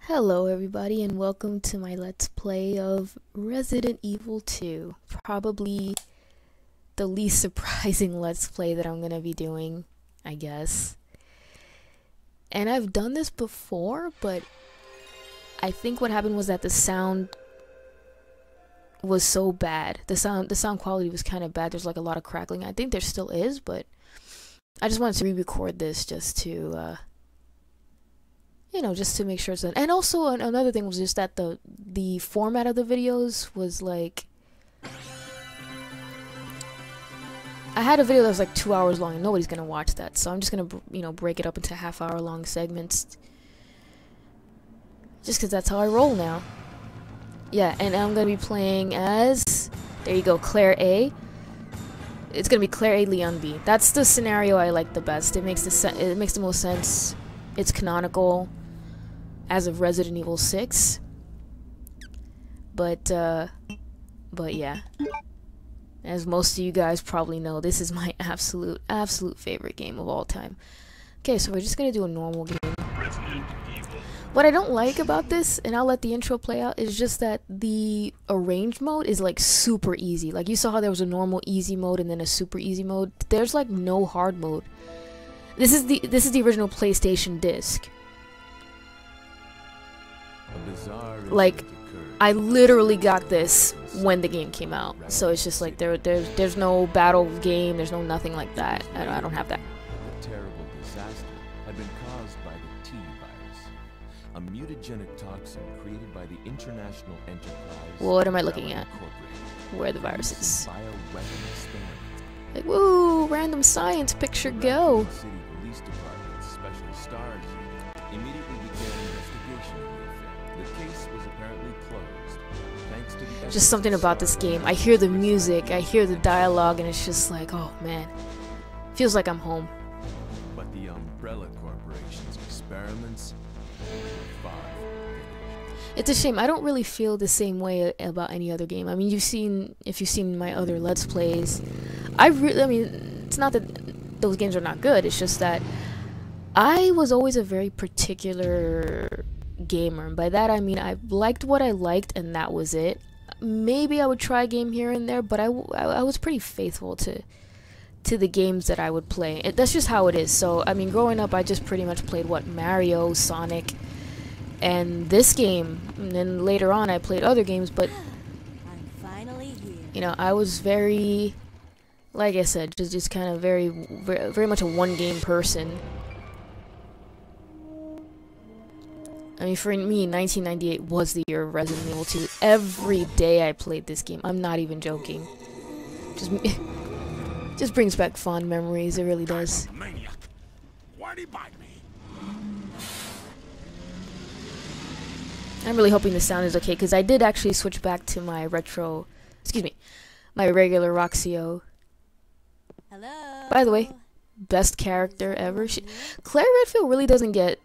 Hello everybody and welcome to my Let's Play of Resident Evil 2. Probably the least surprising Let's Play that I'm gonna be doing, I guess. And I've done this before, but I think what happened was that the sound was so bad. The sound quality was kind of bad. There's like a lot of crackling. I think there still is, but I just wanted to re-record this just to just to make sure it's done. And also another thing was just that the format of the videos was like, I had a video that was like 2 hours long and nobody's gonna watch that, so I'm just gonna break it up into half-hour long segments, just because that's how I roll now. Yeah, and I'm gonna be playing as, there you go, Claire A. It's gonna be Claire A, Leon B. That's the scenario I like the best. It makes the most sense. It's canonical as of Resident Evil 6. But yeah. As most of you guys probably know, this is my absolute favorite game of all time. Okay, so we're just gonna do a normal game. What I don't like about this, and I'll let the intro play out, is just that the arranged mode is like super easy. Like you saw how there was a normal easy mode and then a super easy mode. There's like no hard mode. This is the original PlayStation disc. Like, I literally got this when the game came out, so it's just like there's no battle game, there's no nothing like that. I don't have that. A terrible disaster had been caused by the T-virus, a mutagenic toxin created by the International Enterprise. What am I looking at? Where the virus is? Like, woo! Random science picture, go! City Police Department's special stars immediately began investigation of the affair. The case was apparently closed, thanks to the Just something about this game. I hear the music, I hear the dialogue, and it's just like, oh man, feels like I'm home. But the Umbrella Corporation's experiments were far from finished. It's a shame. I don't really feel the same way about any other game. I mean, if you've seen my other Let's Plays, I mean, it's not that those games are not good, it's just that I was always a very particular gamer. And by that I mean I liked what I liked and that was it. Maybe I would try a game here and there, but I was pretty faithful to the games that I would play. That's just how it is. So, I mean, growing up I just pretty much played Mario, Sonic, and this game. And then later on I played other games, but I'm finally here. you know, I was very, like I said, just kind of very much a one-game person. I mean, for me, 1998 was the year of Resident Evil 2. Every day I played this game. I'm not even joking. Just brings back fond memories. It really does. Maniac. Why'd he bite me? I'm really hoping the sound is okay, because I did actually switch back to my my regular Roxio. Hello. By the way, best character ever. Claire Redfield really doesn't get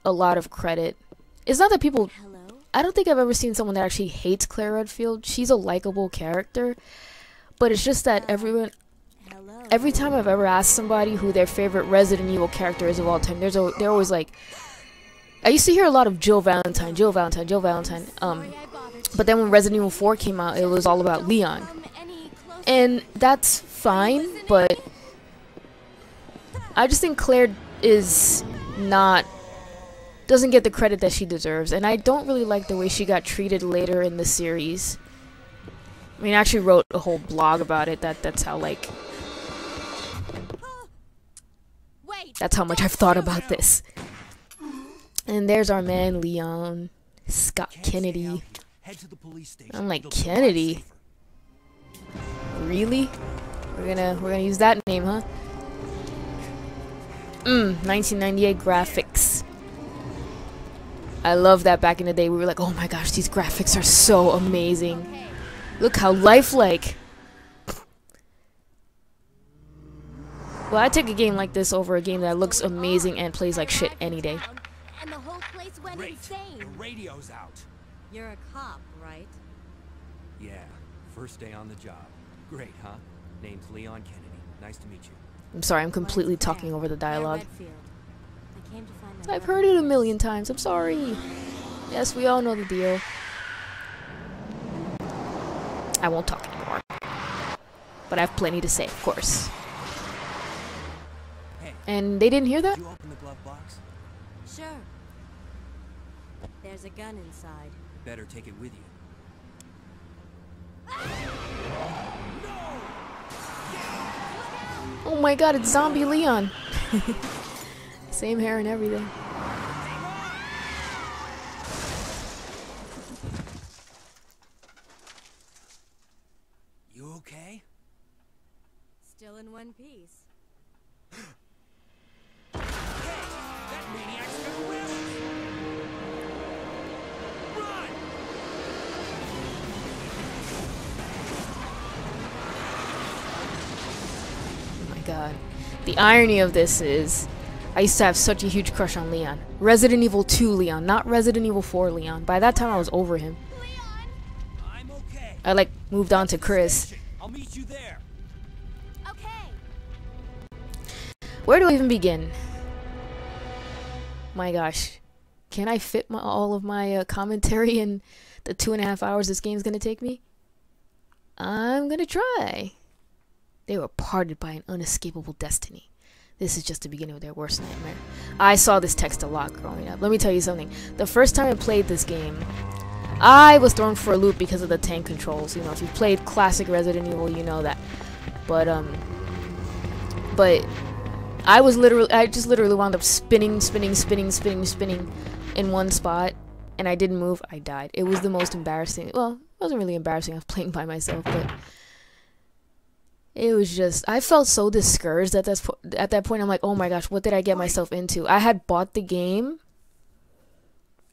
a lot of credit. It's not that people... Hello. I don't think I've ever seen someone that actually hates Claire Redfield. She's a likable character. But it's just that Hello. every time I've ever asked somebody who their favorite Resident Evil character is of all time, they're always like... I used to hear a lot of Jill Valentine. But then when Resident Evil 4 came out, it was all about Leon. And that's fine, but I just think Claire doesn't get the credit that she deserves, and I don't really like the way she got treated later in the series. I mean, I actually wrote a whole blog about it. That's how that's how much I've thought about this. And there's our man Leon Scott Kennedy. I'm like, Kennedy? Really? We're gonna use that name, huh? 1998 graphics. I love that back in the day. We were like, oh my gosh, these graphics are so amazing. Look how lifelike. Well, I take a game like this over a game that looks amazing and plays like shit any day. And the whole place went Great. insane. The radio's out. You're a cop, right? Yeah, first day on the job. Great, huh? Name's Leon Kennedy. Nice to meet you. I'm sorry, I'm completely talking over the dialogue. Claire Redfield. I came to find my I've heard it a million times. I'm sorry. Yes, we all know the deal. I won't talk anymore. But I have plenty to say, of course. Hey, And they didn't hear that? did you open the glove box? Sure. There's a gun inside. Better take it with you. Oh my god, it's zombie Leon. Same hair and everything. You okay? Still in one piece. That maniac's gonna win! Run! Oh my god. The irony of this is, I used to have such a huge crush on Leon. Resident Evil 2 Leon, not Resident Evil 4 Leon. By that time I was over him. I'm okay. I like moved on to Chris. Station. I'll meet you there. Okay. Where do I even begin? My gosh. Can I fit all of my commentary in the 2.5 hours this game's gonna take me? I'm gonna try. They were parted by an unescapable destiny. This is just the beginning of their worst nightmare. I saw this text a lot growing up. Let me tell you something. The first time I played this game, I was thrown for a loop because of the tank controls. You know, if you've played classic Resident Evil, you know that. But I just literally wound up spinning in one spot, and I didn't move. I died. It was the most embarrassing. Well, it wasn't really embarrassing. I was playing by myself, but it was just, I felt so discouraged at that point. I'm like, oh my gosh, what did I get myself into? I had bought the game,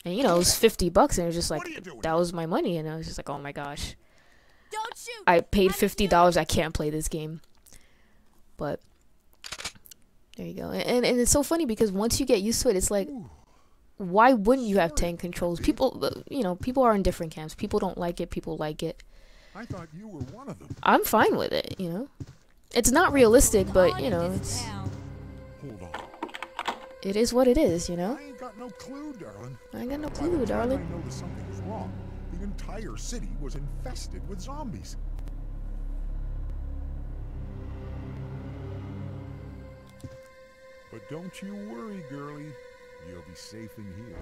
and you know, it was $50, and it was just like, that was my money, and I was just like, oh my gosh. Don't shoot. I paid $50. I can't play this game. But there you go. And it's so funny because once you get used to it, it's like, why wouldn't you have tank controls? People, you know, people are in different camps. People don't like it. People like it. I thought you were one of them. I'm fine with it, you know. It's not realistic, but you know, it's, Hold on. it is what it is, you know. I ain't got no clue, darling. I ain't got no By clue, the time darling. I noticed something was wrong, the entire city was infested with zombies. But don't you worry, girlie. You'll be safe in here.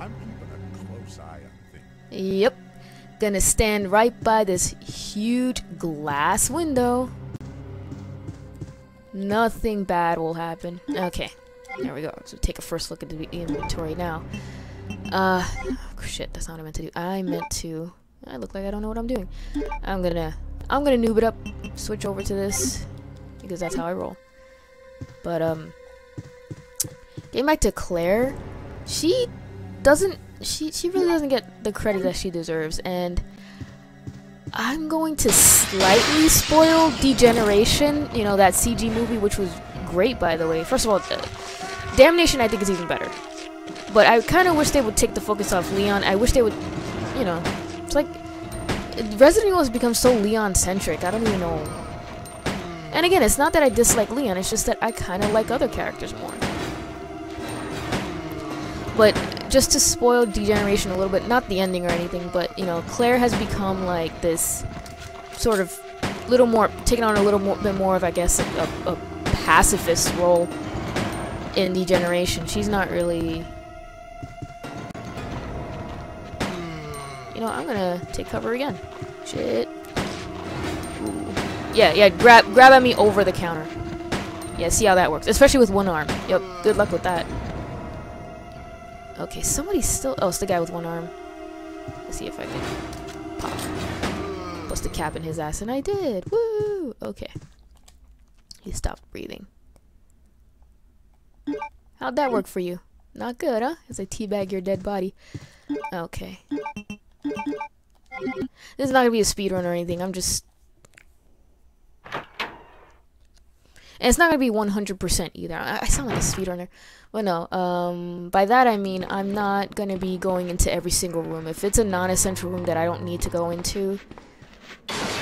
I'm keeping a close eye on things. Yep. Gonna stand right by this huge glass window. Nothing bad will happen. Okay. There we go. So take a first look at the inventory now. Shit, that's not what I meant to do. I look like I don't know what I'm doing. I'm gonna noob it up, switch over to this, because that's how I roll. But, getting back to Claire, she really doesn't get the credit that she deserves, and I'm going to slightly spoil Degeneration, you know, that CG movie, which was great, by the way. First of all, Damnation I think is even better. But I kind of wish they would take the focus off Leon. I wish they would, you know, it's like, Resident Evil has become so Leon-centric, I don't even know. And again, it's not that I dislike Leon, it's just that I kind of like other characters more. But just to spoil Degeneration a little bit, not the ending or anything, but, you know, Claire has become like this sort of little more, taking on a little bit more of, I guess, a pacifist role in Degeneration. She's not really... You know, I'm gonna take cover again. Shit. Ooh. Yeah, grab at me over the counter. Yeah, see how that works. Especially with one arm. Yep, good luck with that. Okay, somebody's still... Oh, it's the guy with one arm. Let's see if I can pop. Bust a cap in his ass, and I did! Woo! Okay. He stopped breathing. How'd that work for you? Not good, huh? As I teabag your dead body. Okay. This is not gonna be a speedrun or anything, I'm just... And it's not gonna be 100% either. I sound like a speedrunner. Well, no, by that I mean I'm not gonna be going into every single room. If it's a non-essential room that I don't need to go into,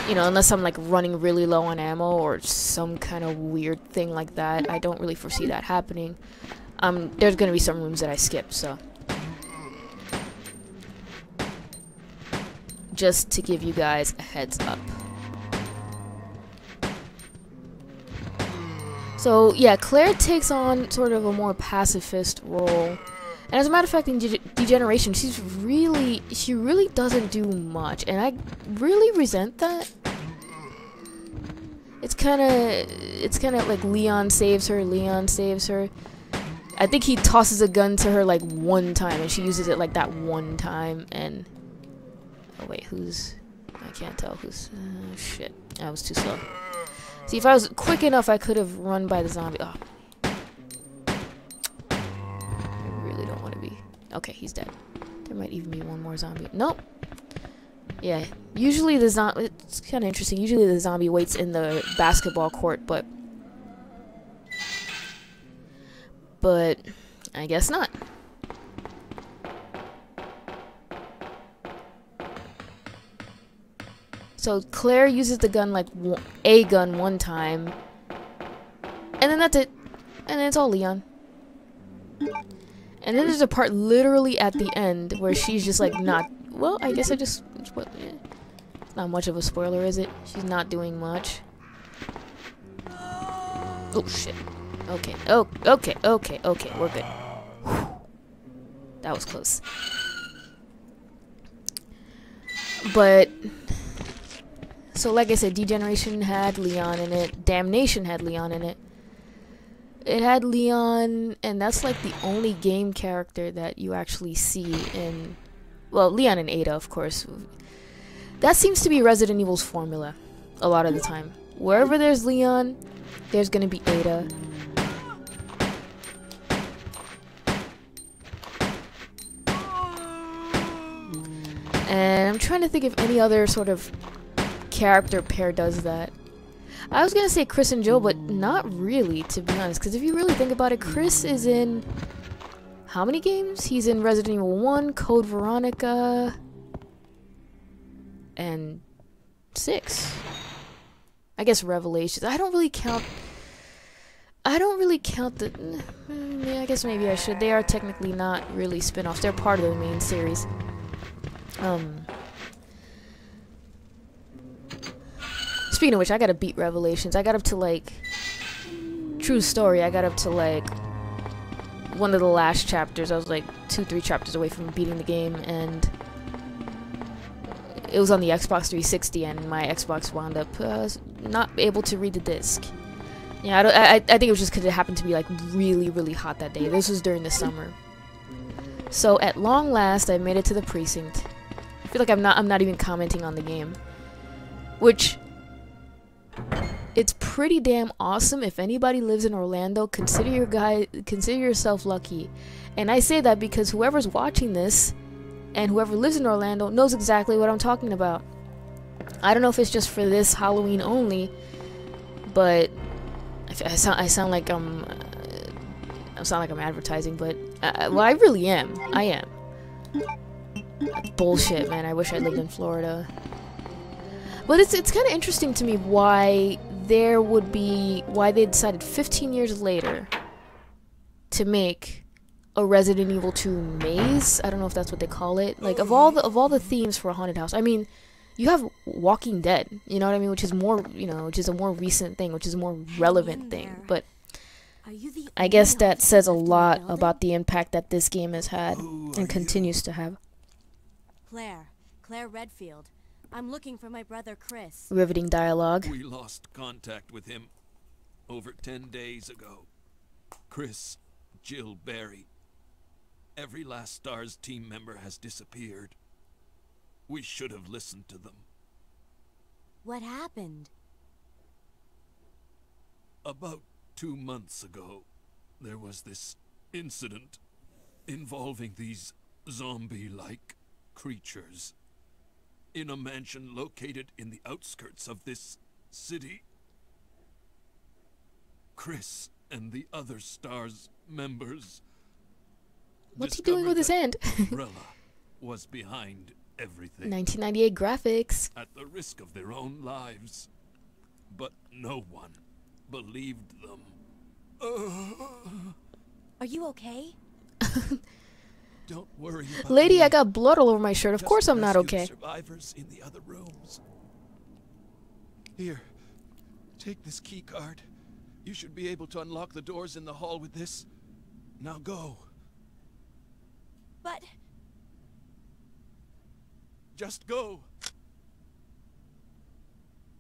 you know, unless I'm like running really low on ammo or some kind of weird thing like that, I don't really foresee that happening. There's gonna be some rooms that I skip, so. just to give you guys a heads up. So yeah, Claire takes on sort of a more pacifist role. And as a matter of fact, in Degeneration, she really doesn't do much, and I really resent that. It's kind of like Leon saves her. I think he tosses a gun to her like one time, and she uses it like that one time. And oh wait, I can't tell who's. Shit, I was too slow. See, if I was quick enough, I could have run by the zombie. Oh. Okay, he's dead. There might even be one more zombie. Nope. Yeah, usually the zombie... It's kind of interesting. Usually the zombie waits in the basketball court, but I guess not. So Claire uses the gun like a gun one time, and then that's it. And then it's all Leon. And then there's a part literally at the end where she's just like not... Well, I guess it's not much of a spoiler, is it? She's not doing much. Oh, shit. Okay. Oh, okay. We're good. Whew. That was close. But... So, like I said, Degeneration had Leon in it. Damnation had Leon in it. It had Leon, and that's like the only game character that you actually see in... Well, Leon and Ada, of course. That seems to be Resident Evil's formula a lot of the time. Wherever there's Leon, there's gonna be Ada. And I'm trying to think if any other sort of character pair does that. I was gonna say Chris and Jill, but not really, to be honest. Because if you really think about it, Chris is in... How many games? He's in Resident Evil 1, Code Veronica... and 6. I guess Revelations. I don't really count the... Yeah, I guess maybe I should. They are technically not really spin-offs. They're part of the main series. Speaking of which, I gotta beat Revelations. I got up to, like... True story, I got up to, like... one of the last chapters. I was, like, 2-3 chapters away from beating the game, and... It was on the Xbox 360, and my Xbox wound up not able to read the disc. Yeah, I think it was just because it happened to be, like, really, really hot that day. This was during the summer. So, at long last, I made it to the precinct. I feel like I'm not even commenting on the game. Which... It's pretty damn awesome. If anybody lives in Orlando, consider yourself lucky. And I say that because whoever's watching this and whoever lives in Orlando knows exactly what I'm talking about. I don't know if it's just for this Halloween only, but I sound like I'm advertising, but well, I really am. I am. That's bullshit, man. I wish I lived in Florida. But it's kind of interesting to me why they decided 15 years later to make a Resident Evil 2 maze. I don't know if that's what they call it. Like, of all the themes for a haunted house, I mean, you have Walking Dead, you know what I mean, which is more, which is a more recent thing, which is a more relevant thing. But I guess that says a lot about the impact that this game has had and continues to have. Claire Redfield. I'm looking for my brother Chris. Riveting dialogue. We lost contact with him over 10 days ago. Chris, Jill, Barry. Every Last Stars team member has disappeared. We should have listened to them. What happened? About 2 months ago, there was this incident involving these zombie-like creatures in a mansion located in the outskirts of this city. Chris and the other STARS members... What's he doing with his hand? Umbrella was behind everything. 1998 graphics. At the risk of their own lives. But no one believed them. Are you okay? Don't worry about Lady, me. I got blood all over my shirt. Of Just course I'm not rescue the okay. survivors in the other rooms. Here, take this key card. You should be able to unlock the doors in the hall with this. Now go. But Just go.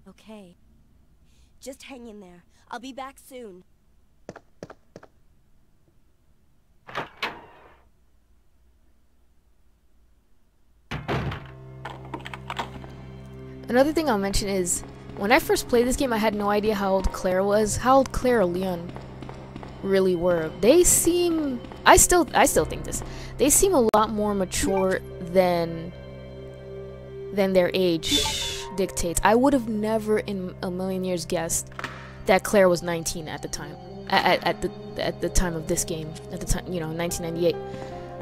okay. Just hang in there. I'll be back soon. Another thing I'll mention is, when I first played this game, I had no idea how old Claire was. How old Claire or Leon really were. They seem... I still think this. They seem a lot more mature than their age dictates. I would have never in a million years guessed that Claire was 19 at the time. At the time of this game. At the time, 1998.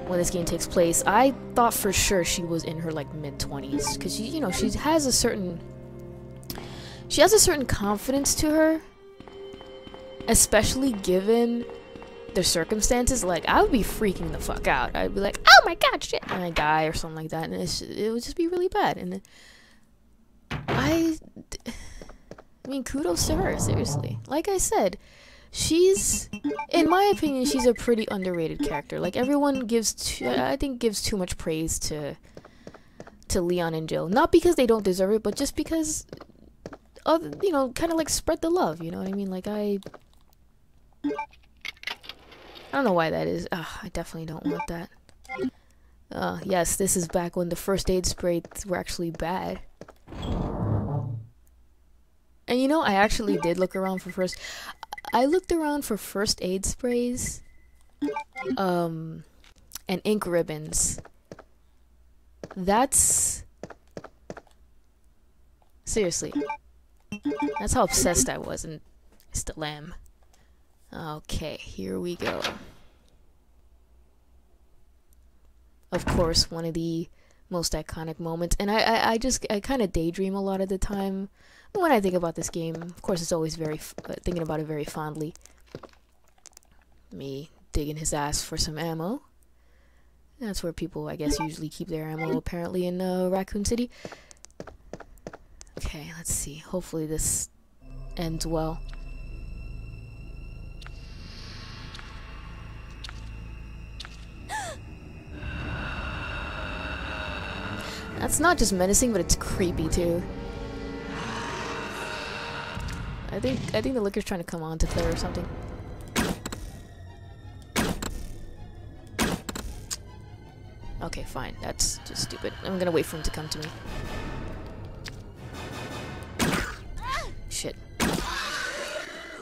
When this game takes place, I thought for sure she was in her like mid-20s, because she has a certain confidence to her, especially given the circumstances. Like, I would be freaking the fuck out. I'd be like, oh my god, shit, and I die or something like that, and it would just be really bad. And I mean, kudos to her, seriously. Like I said, in my opinion, she's a pretty underrated character. Like, everyone gives too much praise to Leon and Jill. Not because they don't deserve it, but just because kind of like spread the love, you know what I mean? Like, I don't know why that is. I definitely don't want that. Yes, this is back when the first aid sprays were actually bad. And I actually did look around for first aid sprays, and ink ribbons. Seriously, that's how obsessed I was, and I still am. Okay, here we go. Of course, one of the most iconic moments, and I kind of daydream a lot of the time when I think about this game. Of course, it's always thinking about it very fondly. Me digging his ass for some ammo. That's where people, I guess, usually keep their ammo, apparently, in Raccoon City. Okay, let's see. Hopefully this ends well. That's not just menacing, but it's creepy too. I think the liquor's trying to come on to Claire or something. Okay, fine. That's just stupid. I'm gonna wait for him to come to me. Shit.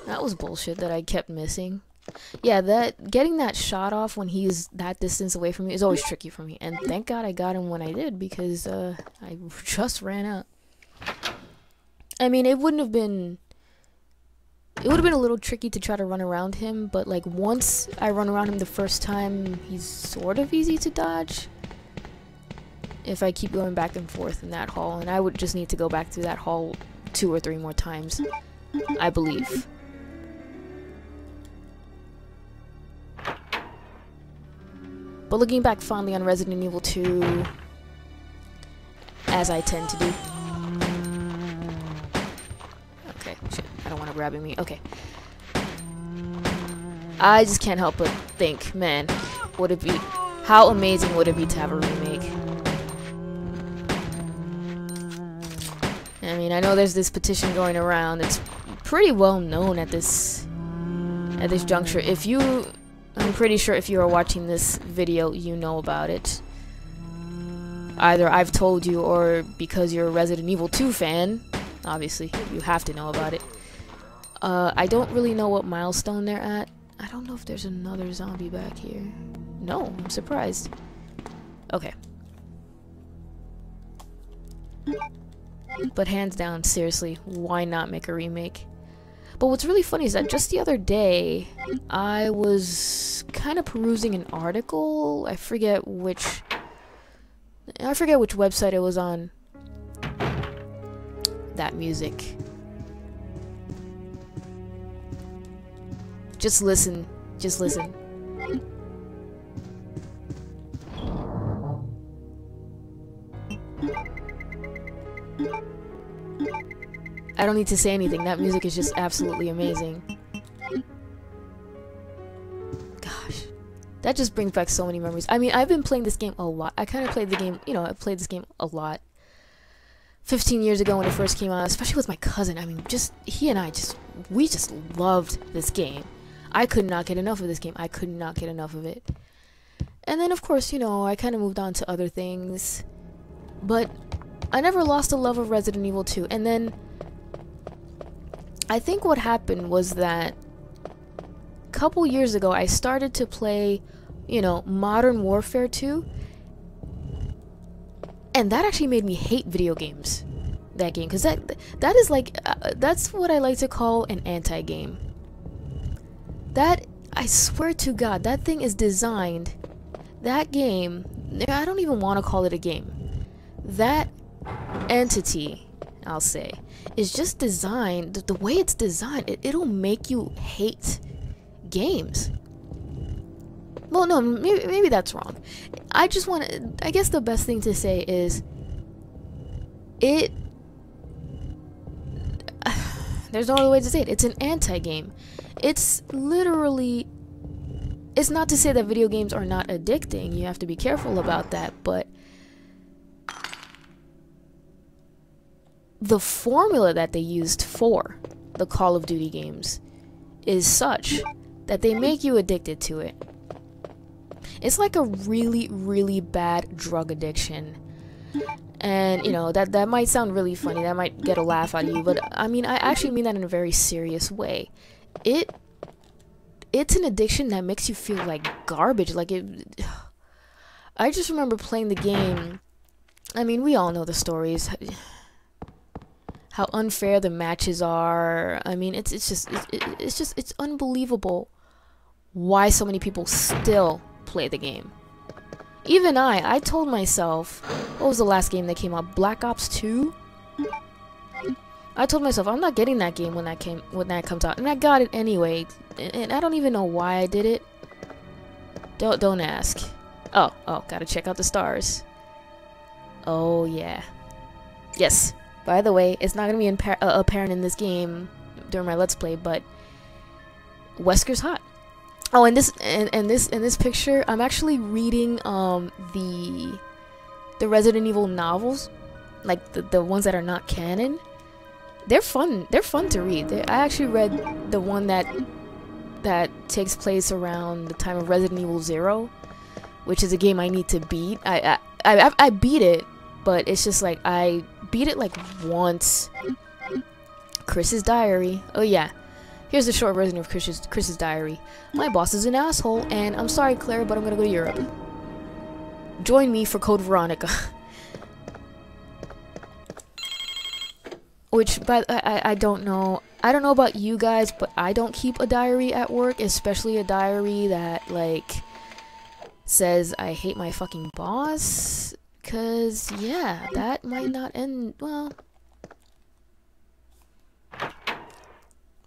That was bullshit that I kept missing. Yeah, getting that shot off when he's that distance away from me is always tricky for me. And thank God I got him when I did, because I just ran out. I mean, it would have been a little tricky to try to run around him, but like once I run around him the first time, he's sort of easy to dodge. If I keep going back and forth in that hall, and I would just need to go back through that hall 2 or 3 more times, I believe. But looking back fondly on Resident Evil 2, as I tend to do. Okay, shit, I don't want to grab me. Okay. I just can't help but think, man, how amazing would it be to have a remake? I mean, I know there's this petition going around. It's pretty well known at this juncture. I'm pretty sure if you are watching this video, you know about it. Either I've told you, or because you're a Resident Evil 2 fan, obviously, you have to know about it. I don't really know what milestone they're at. I don't know if there's another zombie back here. No, I'm surprised. Okay. But hands down, seriously, why not make a remake? But what's really funny is that just the other day, I was kind of perusing an article. I forget which website it was on. That music. Just listen. Just listen. I don't need to say anything. That music is just absolutely amazing. Gosh. That just brings back so many memories. I mean, I've been playing this game a lot. I kind of played the game, you know, I played this game a lot 15 years ago when it first came out, especially with my cousin. I mean, just, he and I just, we just loved this game. I could not get enough of this game. I could not get enough of it. And then, of course, you know, I kind of moved on to other things. But I never lost a love of Resident Evil 2. And then, I think what happened was that a couple years ago, I started to play, you know, Modern Warfare 2. And that actually made me hate video games. That game. Because that is like, that's what I like to call an anti-game. That, I swear to God, that thing is designed, that game, I don't even want to call it a game. That entity, I'll say, is just designed, the way it's designed, it'll make you hate games. Well, no, maybe that's wrong. I just want to, I guess the best thing to say is, there's no other way to say it. It's an anti-game. It's literally, it's not to say that video games are not addicting. You have to be careful about that, but the formula that they used for the Call of Duty games is such that they make you addicted to it. It's like a really, really bad drug addiction. And, you know, that might sound really funny. That might get a laugh out of you. But, I mean, I actually mean that in a very serious way. It's an addiction that makes you feel like garbage. Like, I just remember playing the game. I mean, we all know the stories. How unfair the matches are. I mean, it's just unbelievable why so many people still play the game. Even I told myself, what was the last game that came out? Black Ops 2? I told myself I'm not getting that game when that comes out, and I got it anyway. And I don't even know why I did it. Don't ask. Oh, gotta check out the stars. Oh yeah. Yes. By the way, it's not gonna be apparent in this game during my Let's Play, but Wesker's hot. Oh, and this picture, I'm actually reading the Resident Evil novels, like the ones that are not canon. They're fun. They're fun to read. I actually read the one that takes place around the time of Resident Evil 0, which is a game I need to beat. I beat it, but it's just like I beat it like once. Chris's Diary. Oh yeah. Here's the short version of Chris's Diary. My boss is an asshole, and I'm sorry, Claire, but I'm gonna go to Europe. Join me for Code Veronica. Which, but I don't know. I don't know about you guys, but I don't keep a diary at work, especially a diary that, like, says I hate my fucking boss. 'Cause, yeah, that might not end well.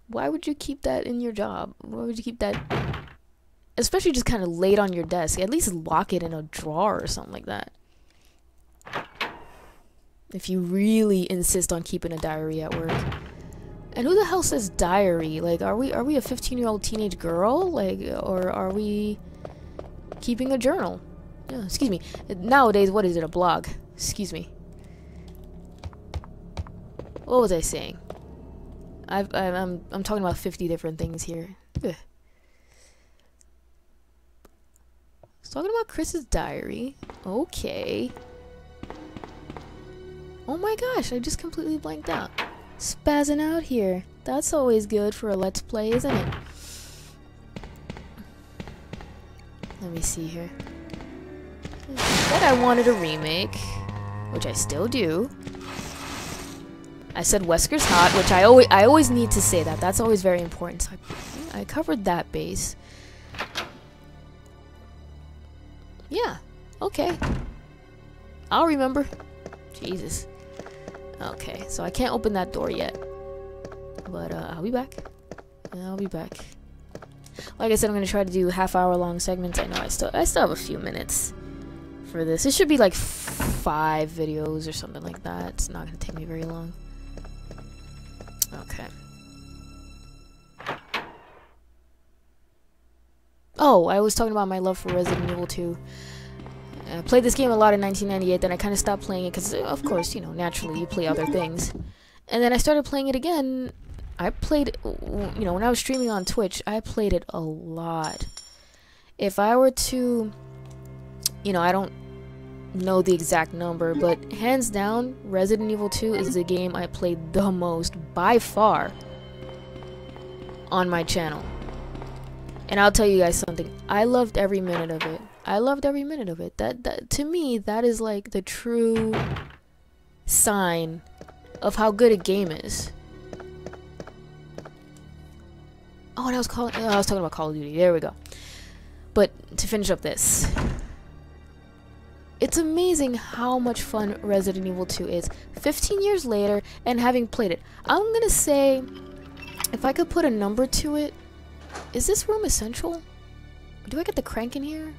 Why would you keep that in your job? Why would you keep that, especially just kind of laid on your desk? At least lock it in a drawer or something like that. If you really insist on keeping a diary at work. And who the hell says diary? Like, are we a 15-year-old teenage girl? Like, or are we keeping a journal? Yeah, excuse me. Nowadays, what is it? A blog? Excuse me. What was I saying? I'm talking about 50 different things here. Ugh. I was talking about Chris's Diary. Okay. Oh my gosh, I just completely blanked out. Spazzing out here. That's always good for a Let's Play, isn't it? Let me see here. But I wanted a remake, which I still do. I said Wesker's hot, which I always need to say that. That's always very important. So I covered that base. Yeah. Okay. I'll remember. Jesus. Okay, so I can't open that door yet. But I'll be back. Yeah, I'll be back. Like I said, I'm gonna try to do half-hour-long segments. I know I still have a few minutes for this. It should be like 5 videos or something like that. It's not gonna take me very long. Okay. Oh, I was talking about my love for Resident Evil 2. I played this game a lot in 1998, then I kind of stopped playing it because, of course, you know, naturally you play other things. And then I started playing it again. I played, you know, when I was streaming on Twitch, I played it a lot. If I were to, you know, I don't know the exact number, but hands down, Resident Evil 2 is the game I played the most, by far, on my channel. And I'll tell you guys something, I loved every minute of it. I loved every minute of it. That to me, that is like the true sign of how good a game is. Oh, and I was talking about Call of Duty. There we go. But to finish up this, it's amazing how much fun Resident Evil 2 is. 15 years later, and having played it, I'm gonna say, if I could put a number to it, is this room essential? Do I get the crank in here?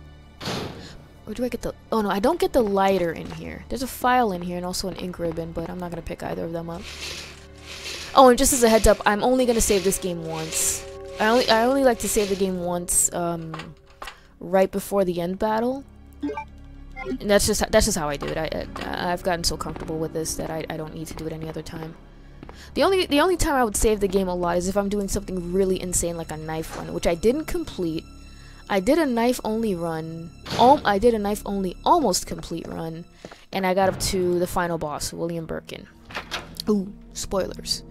Or do I get the... Oh no, I don't get the lighter in here. There's a file in here and also an ink ribbon, but I'm not gonna pick either of them up. Oh, and just as a heads up, I'm only gonna save this game once. I only like to save the game once, right before the end battle. And that's just how I do it. I've gotten so comfortable with this that I don't need to do it any other time. The only time I would save the game a lot is if I'm doing something really insane like a knife run, which I didn't complete. I did a knife only run. I did a knife only almost complete run, and I got up to the final boss, William Birkin. Ooh, spoilers.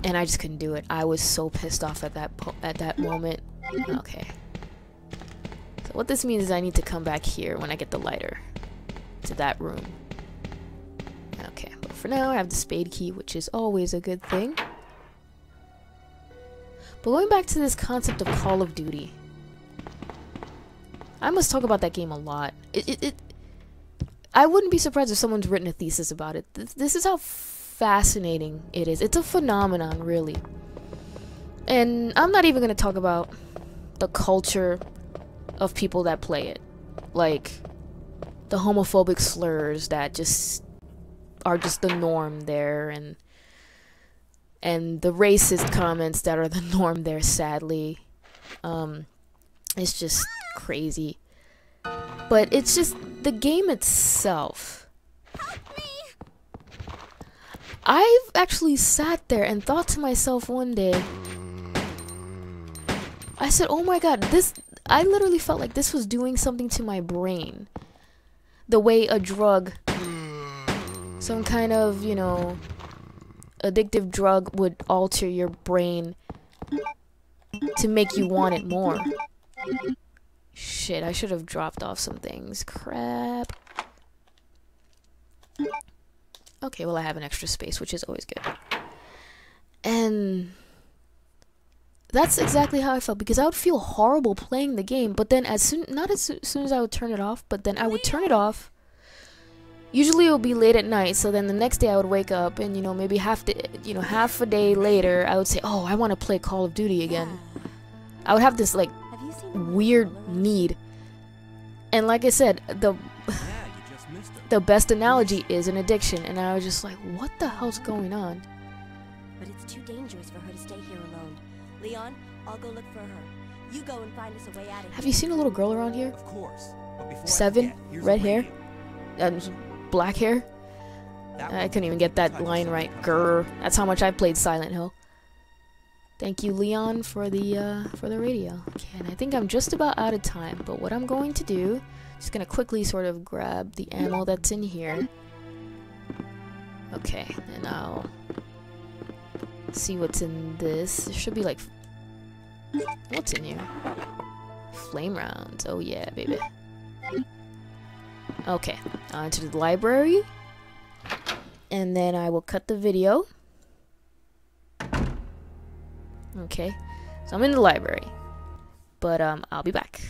And I just couldn't do it. I was so pissed off at that moment. Okay. So what this means is I need to come back here when I get the lighter to that room. Okay, but for now I have the spade key, which is always a good thing. But going back to this concept of Call of Duty, I must talk about that game a lot. I wouldn't be surprised if someone's written a thesis about it. This is how fascinating it is. It's a phenomenon, really. And I'm not even going to talk about the culture of people that play it. Like, the homophobic slurs that just are just the norm there, and the racist comments that are the norm there, sadly. It's just crazy. But it's just the game itself. I've actually sat there and thought to myself one day, I said, oh my god, I literally felt like this was doing something to my brain. The way a drug, some kind of, you know, addictive drug would alter your brain to make you want it more. Shit, I should have dropped off some things. Crap. Okay, well I have an extra space, which is always good. And that's exactly how I felt, because I would feel horrible playing the game, but then not as soon as I would turn it off, but then I would turn it off. Usually it would be late at night, so then the next day I would wake up and, you know, maybe half a day later I would say, oh, I want to play Call of Duty again. I would have this like weird need. And like I said, the best analogy is an addiction, and I was just like, what the hell's going on? But it's too dangerous for her to stay here alone. Leon, I'll go look for her. You go and find us a way out of here. Have you seen a little girl around here? Of course. But before 7, red hair, and black hair. I couldn't even get that line right. Grr. That's how much I played Silent Hill. Thank you, Leon, for the radio. Okay, and I think I'm just about out of time. But what I'm going to do, just gonna quickly sort of grab the ammo that's in here. Okay, and I'll see what's in this. There should be like, what's in here? Flame rounds. Oh yeah, baby. Okay, I'll enter the library, and then I will cut the video. Okay, so I'm in the library, but I'll be back.